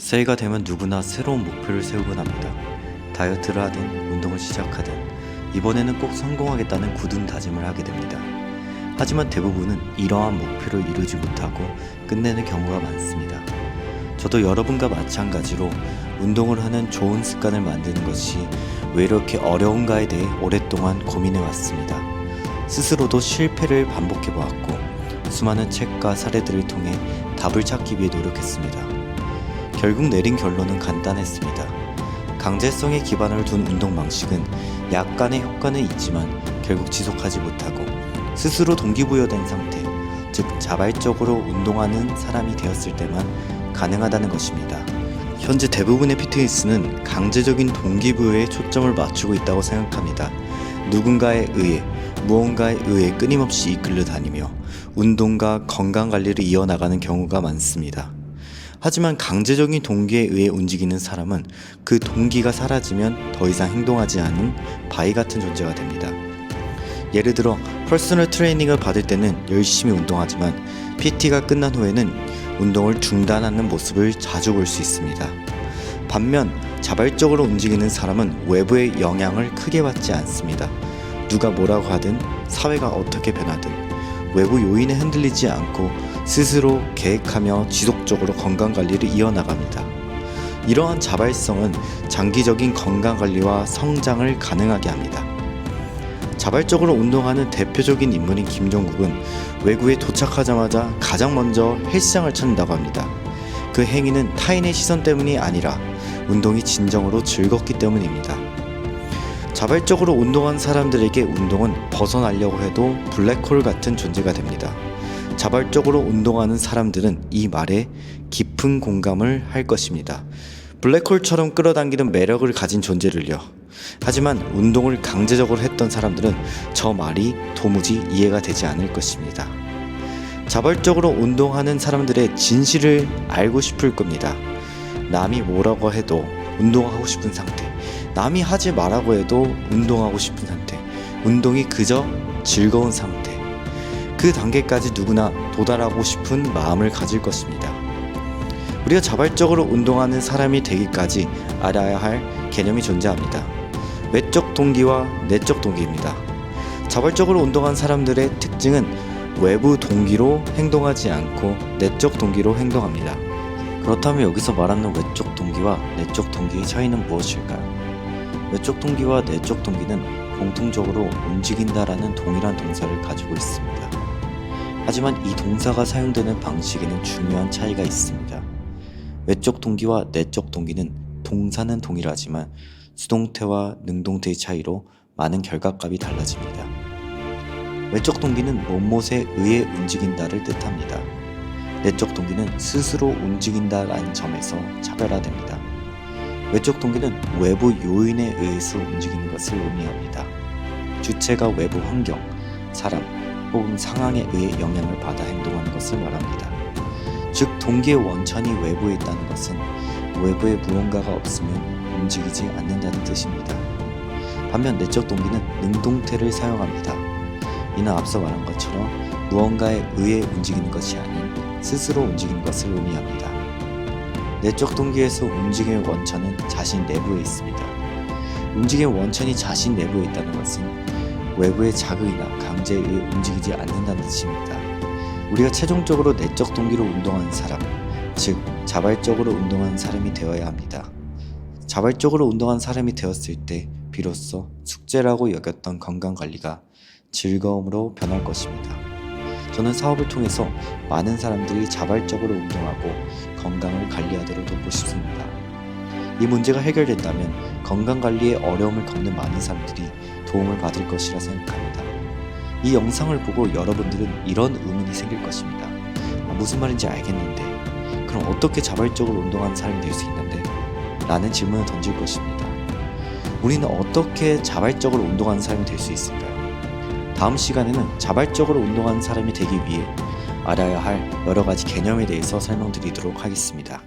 새해가 되면 누구나 새로운 목표를 세우곤 합니다. 다이어트를 하든 운동을 시작하든 이번에는 꼭 성공하겠다는 굳은 다짐을 하게 됩니다. 하지만 대부분은 이러한 목표를 이루지 못하고 끝내는 경우가 많습니다. 저도 여러분과 마찬가지로 운동을 하는 좋은 습관을 만드는 것이 왜 이렇게 어려운가에 대해 오랫동안 고민해 왔습니다. 스스로도 실패를 반복해 보았고 수많은 책과 사례들을 통해 답을 찾기 위해 노력했습니다. 결국 내린 결론은 간단했습니다. 강제성에 기반을 둔 운동 방식은 약간의 효과는 있지만 결국 지속하지 못하고 스스로 동기부여된 상태, 즉 자발적으로 운동하는 사람이 되었을 때만 가능하다는 것입니다. 현재 대부분의 피트니스는 강제적인 동기부여에 초점을 맞추고 있다고 생각합니다. 누군가에 의해, 무언가에 의해 끊임없이 이끌려 다니며 운동과 건강관리를 이어나가는 경우가 많습니다. 하지만 강제적인 동기에 의해 움직이는 사람은 그 동기가 사라지면 더 이상 행동하지 않은 바위 같은 존재가 됩니다. 예를 들어 퍼스널 트레이닝을 받을 때는 열심히 운동하지만 PT가 끝난 후에는 운동을 중단하는 모습을 자주 볼 수 있습니다. 반면 자발적으로 움직이는 사람은 외부의 영향을 크게 받지 않습니다. 누가 뭐라고 하든 사회가 어떻게 변하든 외부 요인에 흔들리지 않고 스스로 계획하며 지속적으로 건강관리를 이어나갑니다. 이러한 자발성은 장기적인 건강관리와 성장을 가능하게 합니다. 자발적으로 운동하는 대표적인 인물인 김종국은 외국에 도착하자마자 가장 먼저 헬스장을 찾는다고 합니다. 그 행위는 타인의 시선 때문이 아니라 운동이 진정으로 즐겁기 때문입니다. 자발적으로 운동한 사람들에게 운동은 벗어나려고 해도 블랙홀 같은 존재가 됩니다. 자발적으로 운동하는 사람들은 이 말에 깊은 공감을 할 것입니다. 블랙홀처럼 끌어당기는 매력을 가진 존재를요. 하지만 운동을 강제적으로 했던 사람들은 저 말이 도무지 이해가 되지 않을 것입니다. 자발적으로 운동하는 사람들의 진실을 알고 싶을 겁니다. 남이 뭐라고 해도 운동하고 싶은 상태, 남이 하지 말라고 해도 운동하고 싶은 상태, 운동이 그저 즐거운 상태, 그 단계까지 누구나 도달하고 싶은 마음을 가질 것입니다. 우리가 자발적으로 운동하는 사람이 되기까지 알아야 할 개념이 존재합니다. 외적 동기와 내적 동기입니다. 자발적으로 운동한 사람들의 특징은 외부 동기로 행동하지 않고 내적 동기로 행동합니다. 그렇다면 여기서 말하는 외적 동기와 내적 동기의 차이는 무엇일까요? 외적 동기와 내적 동기는 공통적으로 움직인다라는 동일한 동사를 가지고 있습니다. 하지만 이 동사가 사용되는 방식에는 중요한 차이가 있습니다. 외적 동기와 내적 동기는 동사는 동일하지만 수동태와 능동태의 차이로 많은 결과값이 달라집니다. 외적 동기는 무엇에 의해 움직인다를 뜻합니다. 내적 동기는 스스로 움직인다라는 점에서 차별화됩니다. 외적 동기는 외부 요인에 의해서 움직이는 것을 의미합니다. 주체가 외부 환경, 사람 혹은 상황에 의해 영향을 받아 행동하는 것을 말합니다. 즉 동기의 원천이 외부에 있다는 것은 외부에 무언가가 없으면 움직이지 않는다는 뜻입니다. 반면 내적 동기는 능동태를 사용합니다. 이는 앞서 말한 것처럼 무언가에 의해 움직이는 것이 아닌 스스로 움직이는 것을 의미합니다. 내적 동기에서 움직임의 원천은 자신 내부에 있습니다. 움직임의 원천이 자신 내부에 있다는 것은 외부의 자극이나 강제에 의해 움직이지 않는다는 뜻입니다. 우리가 최종적으로 내적 동기로 운동하는 사람, 즉 자발적으로 운동하는 사람이 되어야 합니다. 자발적으로 운동한 사람이 되었을 때 비로소 숙제라고 여겼던 건강관리가 즐거움으로 변할 것입니다. 저는 사업을 통해서 많은 사람들이 자발적으로 운동하고 건강을 관리하도록 돕고 싶습니다. 이 문제가 해결된다면 건강관리에 어려움을 겪는 많은 사람들이 도움을 받을 것이라 생각합니다. 이 영상을 보고 여러분들은 이런 의문이 생길 것입니다. 무슨 말인지 알겠는데 그럼 어떻게 자발적으로 운동하는 사람이 될 수 있는데? 라는 질문을 던질 것입니다. 우리는 어떻게 자발적으로 운동하는 사람이 될 수 있을까요? 다음 시간에는 자발적으로 운동하는 사람이 되기 위해 알아야 할 여러 가지 개념에 대해서 설명드리도록 하겠습니다.